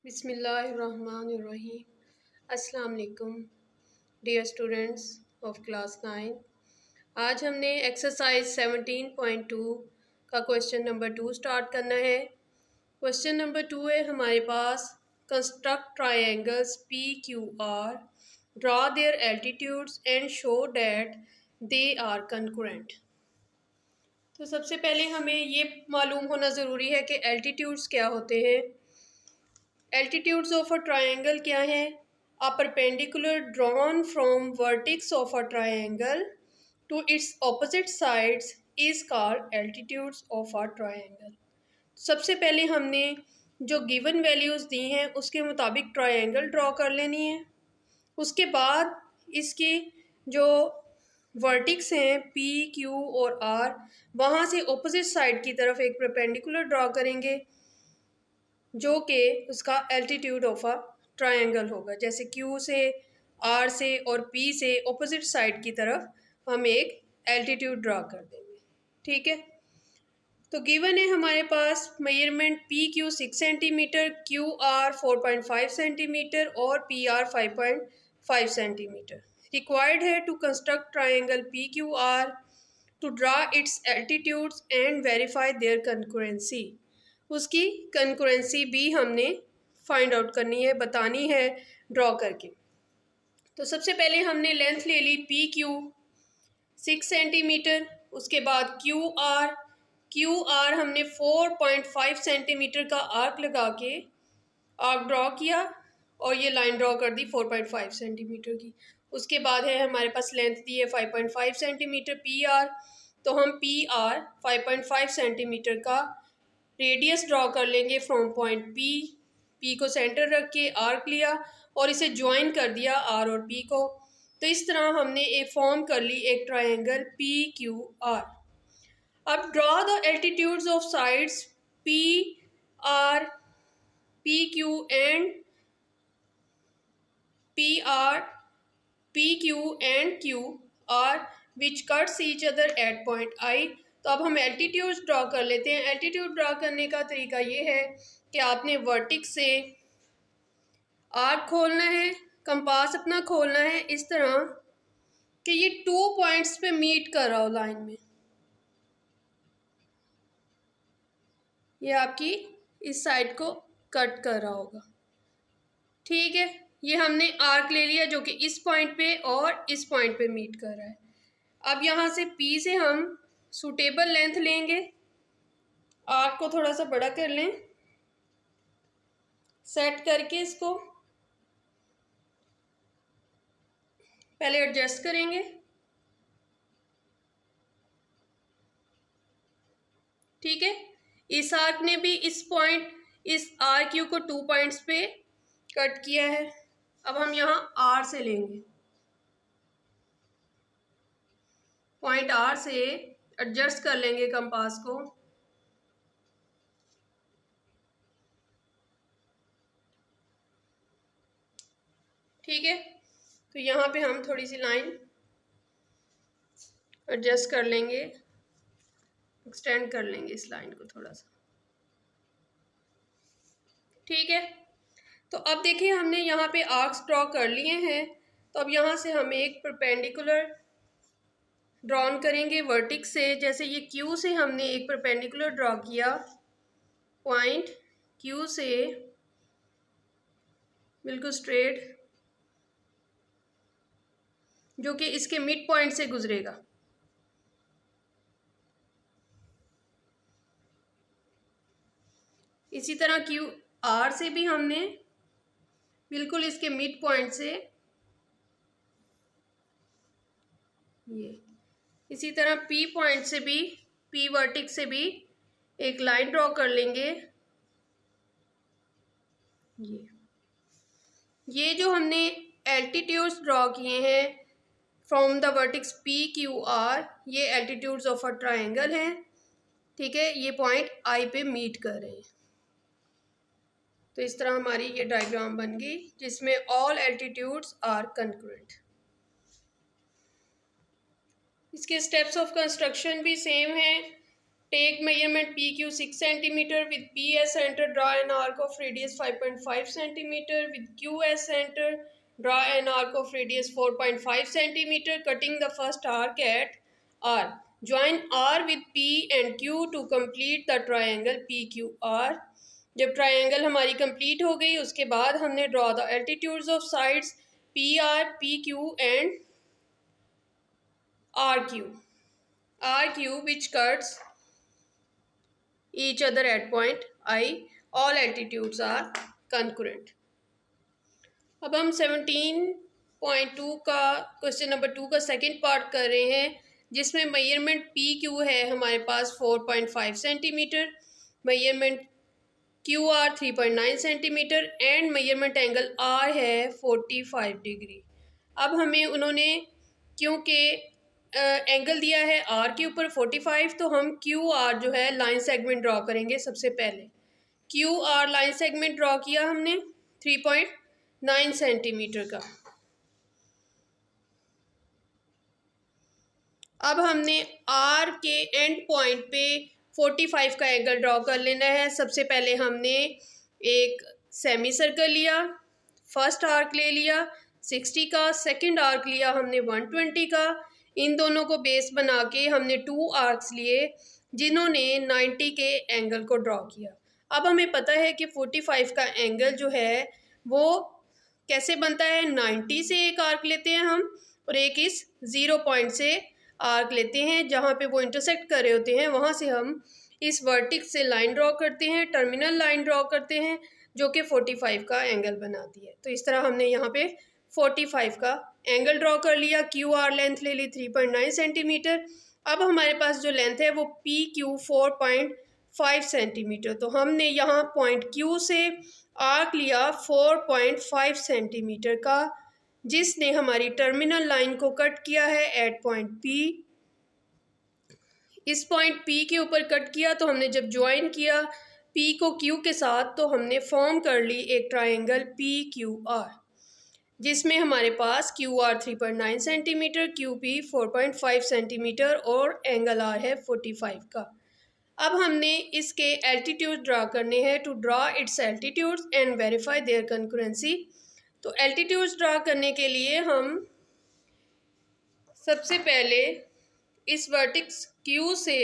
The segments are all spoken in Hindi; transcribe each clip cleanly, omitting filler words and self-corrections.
बिस्मिल्लाहिर्रहमानिर्रहीम। अस्सलाम वालेकुम डियर स्टूडेंट्स ऑफ क्लास 9। आज हमने एक्सरसाइज 17.2 का क्वेश्चन नंबर 2 स्टार्ट करना है। क्वेश्चन नंबर 2 है हमारे पास, construct triangles P Q R, draw their altitudes and show that they are concurrent. तो सबसे पहले हमें ये मालूम होना ज़रूरी है कि एल्टीट्यूड्स क्या होते हैं। एल्टीट्यूड्स ऑफ अ ट्रायंगल क्या है? A perpendicular drawn from vertex of a triangle to its opposite sides is called altitudes of a triangle. सबसे पहले हमने जो गिवन वैल्यूज़ दी हैं उसके मुताबिक ट्रायंगल ड्रॉ कर लेनी है। उसके बाद इसके जो वर्टिक्स हैं पी क्यू और आर, वहाँ से ऑपोजिट साइड की तरफ एक परपेंडिकुलर ड्रॉ करेंगे जो कि उसका एल्टीट्यूड ऑफ अ ट्रायंगल होगा। जैसे क्यू से, आर से और पी से ऑपोजिट साइड की तरफ हम एक एल्टीट्यूड ड्रॉ कर देंगे। ठीक है, तो गिवन है हमारे पास measurement P Q 6 centimetre, Q R 4.5 centimetre और पी आर 5.5 सेंटीमीटर। रिक्वायर्ड है to construct triangle P Q R, to draw its altitudes and verify their concurrency. उसकी कंकरेंसी भी हमने फाइंड आउट करनी है, बतानी है ड्रॉ करके। तो सबसे पहले हमने लेंथ ले ली पी क्यू 6 सेंटीमीटर, उसके बाद क्यू आर हमने 4.5 सेंटीमीटर का आर्क लगा के आर्क ड्रॉ किया और ये लाइन ड्रॉ कर दी 4.5 सेंटीमीटर की। उसके बाद है हमारे पास लेंथ दी है 5.5 सेंटीमीटर पी आर, तो हम पी आर 5.5 सेंटीमीटर का रेडियस ड्रॉ कर लेंगे फ्रॉम पॉइंट पी को सेंटर रख के आर्क लिया और इसे ज्वाइन कर दिया आर और पी को। तो इस तरह हमने एक फॉर्म कर ली एक ट्रायंगल पी क्यू आर। अब draw the altitudes of sides P R, P Q and P R, P Q and Q R which cuts each other at point आई। तो अब हम एल्टीट्यूड ड्रॉ कर लेते हैं। एल्टीट्यूड ड्रॉ करने का तरीका ये है कि आपने वर्टिक्स से आर्क खोलना है, कंपास अपना खोलना है इस तरह कि ये 2 पॉइंट्स पे मीट कर रहा हो लाइन में। ये आपकी इस साइड को कट कर रहा होगा। ठीक है, ये हमने आर्क ले लिया जो कि इस पॉइंट पे और इस पॉइंट पे मीट कर रहा है। अब यहाँ से पी से हम सूटेबल लेंथ लेंगे, आर्क को थोड़ा सा बड़ा कर लें, सेट करके इसको पहले एडजस्ट करेंगे। ठीक है, इस आर्क ने भी इस पॉइंट, इस आर क्यू को 2 पॉइंट्स पे कट किया है। अब हम यहाँ आर से लेंगे, पॉइंट आर से एडजस्ट कर लेंगे कंपास को। ठीक है, तो यहाँ पे हम थोड़ी सी लाइन एडजस्ट कर लेंगे, एक्सटेंड कर लेंगे इस लाइन को थोड़ा सा। ठीक है, तो अब देखिए हमने यहाँ पे आर्क्स ड्रॉ कर लिए हैं। तो अब यहाँ से हम एक परपेंडिकुलर ड्रॉन करेंगे वर्टिक्स से। जैसे ये क्यू से हमने एक परपेंडिकुलर ड्रॉ किया, पॉइंट क्यू से बिल्कुल स्ट्रेट, जो कि इसके मिड पॉइंट से गुजरेगा। इसी तरह क्यू आर से भी हमने बिल्कुल इसके मिड पॉइंट से ये, इसी तरह पी पॉइंट से भी, पी वर्टिक्स से भी एक लाइन ड्रॉ कर लेंगे। ये जो हमने एल्टीट्यूड्स ड्रॉ किए हैं from the vertices P Q are, ये एल्टीट्यूड्स ऑफ अ ट्रायंगल हैं। ठीक है, ये पॉइंट आई पे मीट कर रहे हैं। तो इस तरह हमारी ये डायग्राम बन गई जिसमें ऑल एल्टीट्यूड्स आर कंकरेंट। इसके स्टेप्स ऑफ कंस्ट्रक्शन भी सेम है। Take measurement PQ 6 centimeter with P as center. Draw an arc of radius 5.5 centimeter with Q as center. Draw an arc of radius 4.5 centimeter. Cutting the first arc at R. Join R with P and Q to complete the triangle PQR. जब ट्रायंगल हमारी कंप्लीट हो गई उसके बाद हमने draw the altitudes of sides PR, PQ and RQ which cuts each other at point I. All altitudes are concurrent. अब हम 17.2 का क्वेश्चन नंबर 2 का सेकंड पार्ट कर रहे हैं जिसमें मेजरमेंट PQ है हमारे पास 4.5 centimetre, measurement QR 3.9 centimetre and measurement angle R है 45 डिग्री। अब हमें उन्होंने क्योंकि एंगल दिया है R के ऊपर 45 तो हम QR जो है लाइन सेगमेंट ड्रॉ करेंगे। सबसे पहले QR लाइन सेगमेंट ड्रॉ किया हमने 3.9 सेंटीमीटर का। अब हमने R के एंड पॉइंट पे 45 का एंगल ड्रॉ कर लेना है। सबसे पहले हमने एक सेमी सर्कल लिया, फर्स्ट आर्क ले लिया 60 का, सेकंड आर्क लिया हमने 120 का। इन दोनों को बेस बना के हमने 2 आर्क्स लिए जिन्होंने 90 के एंगल को ड्रॉ किया। अब हमें पता है कि 45 का एंगल जो है वो कैसे बनता है, 90 से एक आर्क लेते हैं हम और एक इस 0 पॉइंट से आर्क लेते हैं जहाँ पे वो इंटरसेक्ट कर रहे होते हैं, वहाँ से हम इस वर्टिक्स से लाइन ड्रॉ करते हैं, टर्मिनल लाइन ड्रॉ करते हैं जो कि 45 का एंगल बनाती है। तो इस तरह हमने यहाँ पे 45 का एंगल ड्रॉ कर लिया। QR लेंथ ले ली 3.9 सेंटीमीटर। अब हमारे पास जो लेंथ है वो PQ 4.5 सेंटीमीटर। तो हमने यहाँ पॉइंट Q से आर्क लिया 4.5 सेंटीमीटर का जिसने हमारी टर्मिनल लाइन को कट किया है एट पॉइंट P। इस पॉइंट P के ऊपर कट किया तो हमने जब ज्वाइन किया P को Q के साथ तो हमने फॉर्म कर ली एक ट्राइंगल PQR जिसमें हमारे पास QR 3.9 सेंटीमीटर, QP 4.5 सेंटीमीटर और एंगल R है 45 का। अब हमने इसके एल्टीट्यूड ड्रा करने हैं। To draw its altitudes and verify their concurrency. तो एल्टीट्यूड्स ड्रा करने के लिए हम सबसे पहले इस वर्टिक्स Q से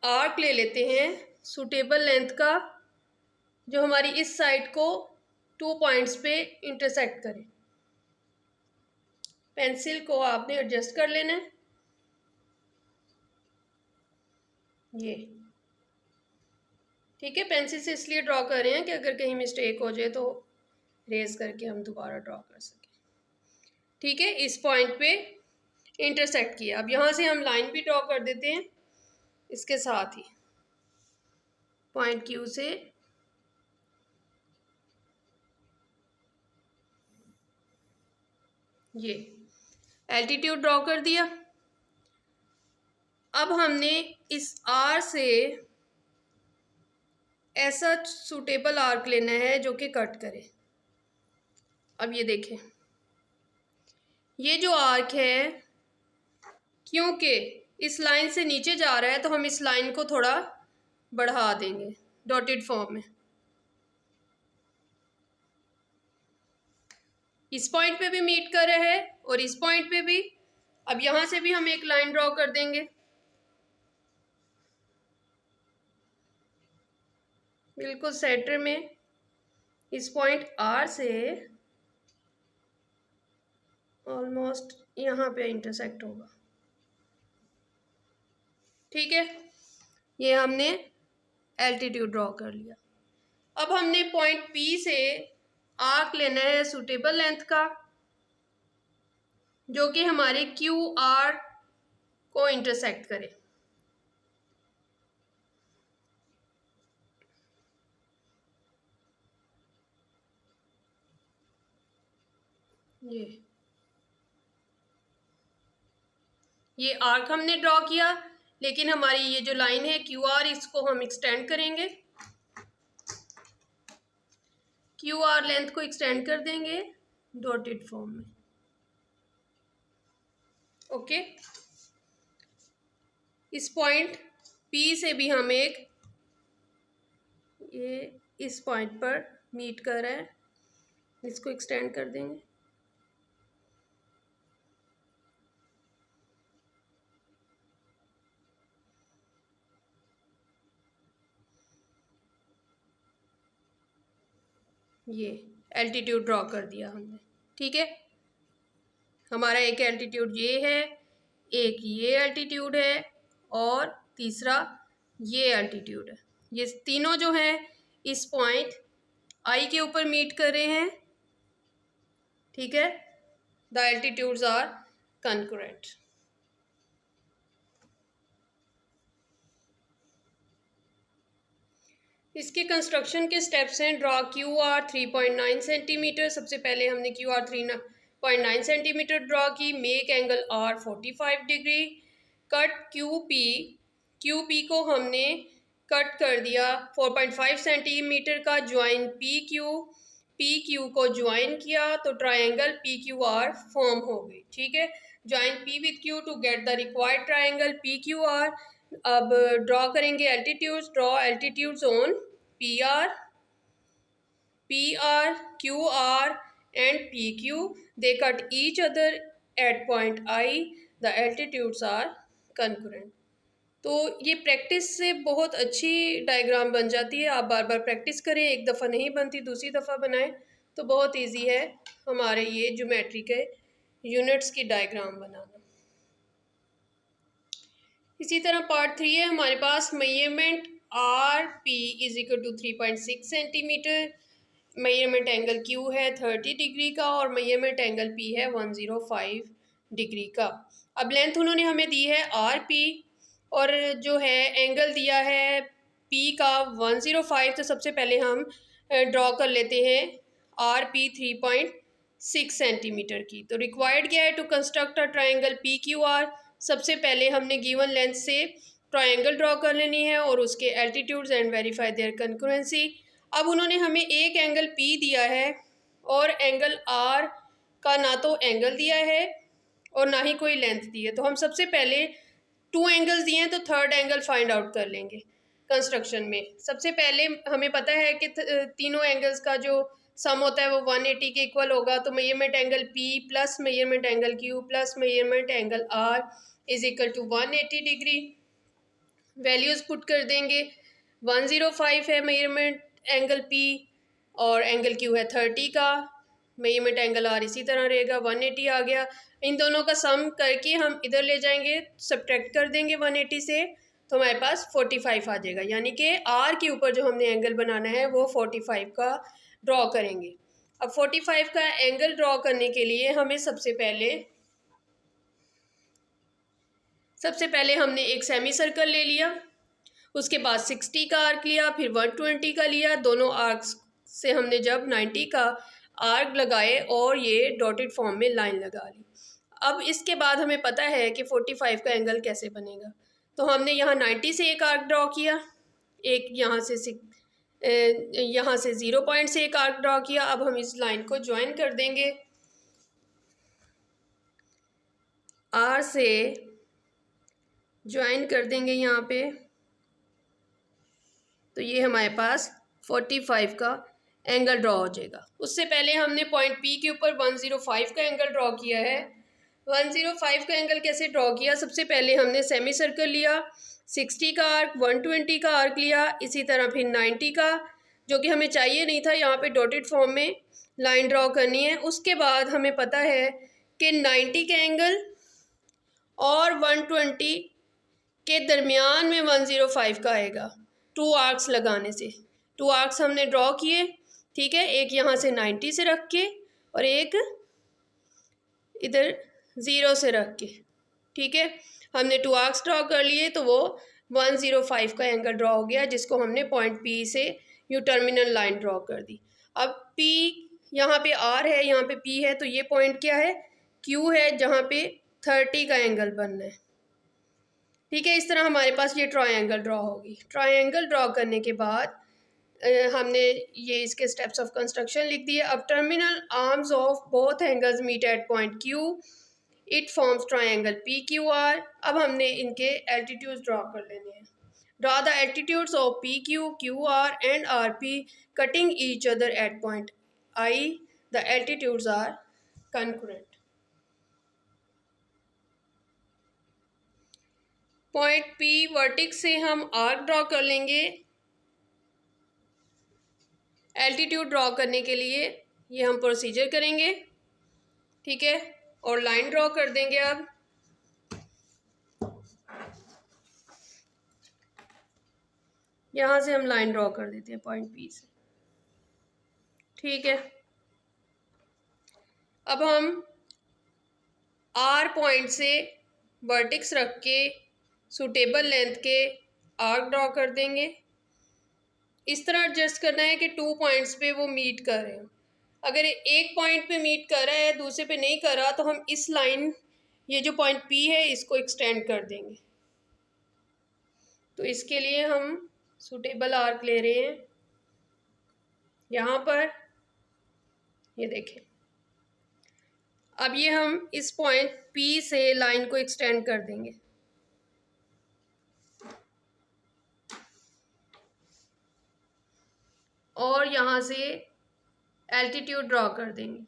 आर्क ले लेते हैं सूटेबल लेंथ का जो हमारी इस साइड को 2 पॉइंट्स पे इंटरसेक्ट करे। पेंसिल को आपने एडजस्ट कर लेना है, ये ठीक है। पेंसिल से इसलिए ड्रॉ कर रहे हैं कि अगर कहीं मिस्टेक हो जाए तो रेज करके हम दोबारा ड्रॉ कर सकें। ठीक है, इस पॉइंट पे इंटरसेक्ट किया। अब यहाँ से हम लाइन भी ड्रॉ कर देते हैं इसके साथ ही पॉइंट Q से ये एल्टीट्यूड ड्रॉ कर दिया। अब हमने इस R से ऐसा सूटेबल आर्क लेना है जो कि कट करे। अब ये देखें, ये जो आर्क है क्योंकि इस लाइन से नीचे जा रहा है तो हम इस लाइन को थोड़ा बढ़ा देंगे डॉटेड फॉर्म में। इस पॉइंट पे भी मीट कर रहा है और इस पॉइंट पे भी। अब यहाँ से भी हम एक लाइन ड्रॉ कर देंगे बिल्कुल सेंटर में। इस पॉइंट R से ऑलमोस्ट यहाँ पे इंटरसेक्ट होगा। ठीक है, ये हमने एल्टीट्यूड ड्रॉ कर लिया। अब हमने पॉइंट P से आर्क लेना है सूटेबल लेंथ का जो कि हमारे QR को इंटरसेक्ट करे। ये आर्क हमने ड्रॉ किया लेकिन हमारी ये जो लाइन है QR इसको हम एक्सटेंड करेंगे। QR लेंथ को एक्सटेंड कर देंगे डॉटेड फॉर्म में। ओके, इस पॉइंट पी से भी हम एक ये इस पॉइंट पर मीट कर रहा है, इसको एक्सटेंड कर देंगे। ये एल्टीट्यूड ड्रॉ कर दिया हमने, ठीक है। हमारा एक एल्टीट्यूड ये है, एक ये एल्टीट्यूड है और तीसरा ये एल्टीट्यूड है। ये तीनों जो हैं इस पॉइंट आई के ऊपर मीट कर रहे हैं, ठीक है। The altitudes are concurrent. इसके कंस्ट्रक्शन के स्टेप्स हैं। Draw Q R 3.9 centimetre. सबसे पहले हमने क्यू आर 3.9 सेंटीमीटर ड्रॉ की। Make angle R 45 degree. Cut Q P को हमने कट कर दिया 4.5 सेंटीमीटर का। ज्वाइन पी क्यू को ज्वाइन किया तो triangle P Q R form हो गई, ठीक है। Join P with Q to get the required triangle P Q R. अब ड्रॉ करेंगे altitudes. Draw altitudes on P R, Q R and P Q. They cut each other at point I. The altitudes are concurrent. तो ये प्रैक्टिस से बहुत अच्छी डायग्राम बन जाती है। आप बार बार प्रैक्टिस करें, एक दफ़ा नहीं बनती दूसरी दफ़ा बनाएं तो बहुत इजी है हमारे ये ज्योमेट्री के यूनिट्स की डायग्राम बनाना। इसी तरह पार्ट 3 है हमारे पास। Measurement R P is equal to 3.6 centimetre. Measurement angle Q है 30 डिग्री का और मेजरमेंट एंगल पी है 105 डिग्री का। अब लेंथ उन्होंने हमें दी है आर पी और जो है एंगल दिया है पी का 105। तो सबसे पहले हम ड्रॉ कर लेते हैं आर पी 3.6 सेंटीमीटर की। तो रिक्वायर्ड क्या है to construct a triangle P Q R. सबसे पहले हमने गिवन लेंथ से ट्राइंगल ड्रॉ कर लेनी है और उसके altitudes and verify their concurrency. अब उन्होंने हमें एक एंगल पी दिया है और एंगल आर का ना तो एंगल दिया है और ना ही कोई लेंथ दी है। तो हम सबसे पहले 2 एंगल्स दिए हैं तो थर्ड एंगल फाइंड आउट कर लेंगे कंस्ट्रक्शन में। सबसे पहले हमें पता है कि तीनों एंगल्स का जो सम होता है वो 180 के इक्वल होगा। तो measurement angle P plus measurement angle Q plus measurement angle R is equal to 180 degree. Values put कर देंगे। 105 है मेजरमेंट एंगल पी और एंगल क्यू है 30 का। मेजरमेंट एंगल आर इसी तरह रहेगा, 180 आ गया। इन दोनों का सम करके हम इधर ले जाएंगे, सब्ट्रैक्ट कर देंगे 180 से तो हमारे पास 45 आ जाएगा। यानी कि आर के ऊपर जो हमने एंगल बनाना है वो 45 का ड्रॉ करेंगे। अब 45 का एंगल ड्रॉ करने के लिए हमें सबसे पहले हमने एक सेमी सर्कल ले लिया, उसके बाद 60 का आर्क लिया, फिर 120 का लिया। दोनों आर्क्स से हमने जब 90 का आर्क लगाए और ये डॉटेड फॉर्म में लाइन लगा ली। अब इसके बाद हमें पता है कि 45 का एंगल कैसे बनेगा। तो हमने यहाँ 90 से एक आर्क ड्रॉ किया, एक यहाँ से 0 पॉइंट से एक आर्क ड्रॉ किया। अब हम इस लाइन को ज्वाइन कर देंगे, आर से ज्वाइन कर देंगे यहाँ पे। तो ये हमारे पास 45 का एंगल ड्रॉ हो जाएगा। उससे पहले हमने पॉइंट पी के ऊपर 105 का एंगल ड्रॉ किया है। 105 का एंगल कैसे ड्रॉ किया? सबसे पहले हमने सेमी सर्कल लिया, 60 का आर्क, 120 का आर्क लिया, इसी तरह फिर 90 का, जो कि हमें चाहिए नहीं था, यहाँ पे डॉटेड फॉर्म में लाइन ड्रॉ करनी है। उसके बाद हमें पता है कि 90 का एंगल और 120 के दरमियान में 105 का आएगा 2 आर्क्स लगाने से। 2 आर्क्स हमने ड्रॉ किए, ठीक है, एक यहाँ से 90 से रख के और एक इधर 0 से रख के, ठीक है। हमने 2 आर्क्स ड्रॉ कर लिए तो वो 105 का एंगल ड्रॉ हो गया, जिसको हमने पॉइंट पी से यू टर्मिनल लाइन ड्रॉ कर दी। अब पी यहाँ पे आर है, यहाँ पे पी है, तो ये पॉइंट क्या है? क्यू है, जहाँ पे 30 का एंगल बनना है, ठीक है। इस तरह हमारे पास ये ट्रायंगल ड्रॉ होगी। ट्रायंगल ड्रॉ करने के बाद हमने ये इसके स्टेप्स ऑफ कंस्ट्रक्शन लिख दिए। अब terminal arms of both angles meet at point Q, it forms triangle P Q R. अब हमने इनके एल्टीट्यूड्स ड्रॉ कर लेने हैं। Draw the altitudes of P Q, Q R and R P cutting each other at point I, the altitudes are concurrent. Point P vertex से हम आर्क ड्रॉ कर लेंगे एल्टीट्यूड ड्रॉ करने के लिए। ये हम प्रोसीजर करेंगे, ठीक है, और लाइन ड्रॉ कर देंगे। अब यहाँ से हम लाइन ड्रॉ कर देते हैं पॉइंट पी से, ठीक है। अब हम आर पॉइंट से वर्टेक्स रख के सूटेबल लेंथ के आर्क ड्रॉ कर देंगे। इस तरह एडजस्ट करना है कि 2 पॉइंट्स पे वो मीट कर रहे हो। अगर एक पॉइंट पे मीट कर रहा है, दूसरे पे नहीं कर रहा, तो हम इस लाइन, ये जो पॉइंट पी है, इसको एक्सटेंड कर देंगे। तो इसके लिए हम सूटेबल आर्क ले रहे हैं यहाँ पर, ये देखें। अब ये हम इस पॉइंट पी से लाइन को एक्सटेंड कर देंगे, और यहाँ से एल्टीट्यूड ड्रॉ कर देंगे।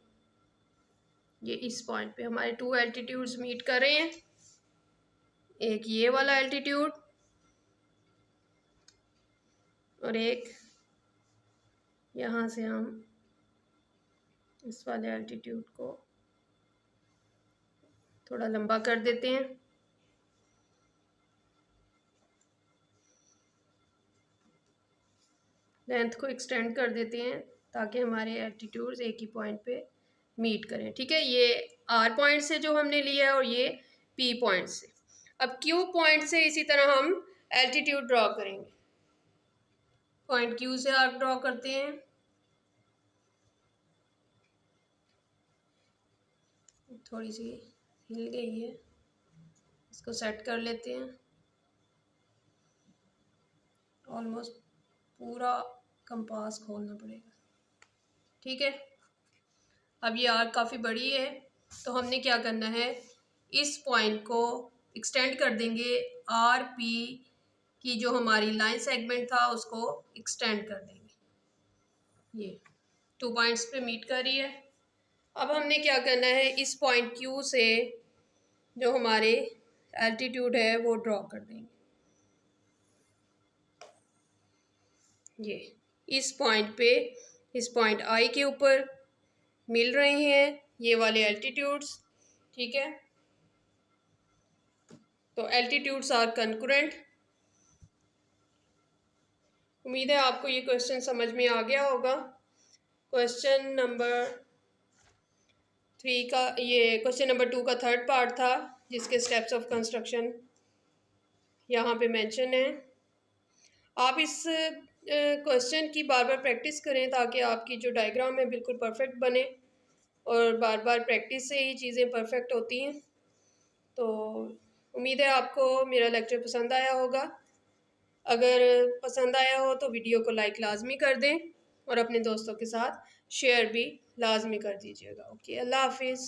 ये इस पॉइंट पे हमारे 2 एल्टीट्यूड्स मीट कर रहे हैं, एक ये वाला एल्टीट्यूड और एक यहाँ से हम इस वाले एल्टीट्यूड को थोड़ा लंबा कर देते हैं। लेंथ को एक्सटेंड कर देते हैं ताकि हमारे एल्टीट्यूड्स एक ही पॉइंट पे मीट करें, ठीक है। ये आर पॉइंट से जो हमने लिया है और ये पी पॉइंट से। अब क्यू पॉइंट से इसी तरह हम एल्टीट्यूड ड्रॉ करेंगे। पॉइंट क्यू से आर्क ड्रॉ करते हैं, थोड़ी सी हिल गई है, इसको सेट कर लेते हैं। ऑलमोस्ट पूरा कंपास खोलना पड़ेगा, ठीक है। अब ये आर्क काफ़ी बड़ी है, तो हमने क्या करना है, इस पॉइंट को एक्सटेंड कर देंगे। आर पी की जो हमारी लाइन सेगमेंट था उसको एक्सटेंड कर देंगे। ये 2 पॉइंट्स पे मीट कर रही है। अब हमने क्या करना है, इस पॉइंट क्यू से जो हमारे एल्टीट्यूड है वो ड्रॉ कर देंगे। ये इस पॉइंट पे, इस पॉइंट आई के ऊपर मिल रहे हैं ये वाले एल्टीट्यूड्स, ठीक है। तो एल्टीट्यूड्स आर कंकरेंट। उम्मीद है आपको ये क्वेश्चन समझ में आ गया होगा। क्वेश्चन नंबर 3 का, ये क्वेश्चन नंबर 2 का थर्ड पार्ट था, जिसके स्टेप्स ऑफ कंस्ट्रक्शन यहाँ पे मेंशन है। आप इस क्वेश्चन की बार बार प्रैक्टिस करें ताकि आपकी जो डायग्राम है बिल्कुल परफेक्ट बने, और बार बार प्रैक्टिस से ही चीज़ें परफेक्ट होती हैं। तो उम्मीद है आपको मेरा लेक्चर पसंद आया होगा। अगर पसंद आया हो तो वीडियो को लाइक लाजमी कर दें और अपने दोस्तों के साथ शेयर भी लाजमी कर दीजिएगा। ओके, अल्लाह हाफिज़।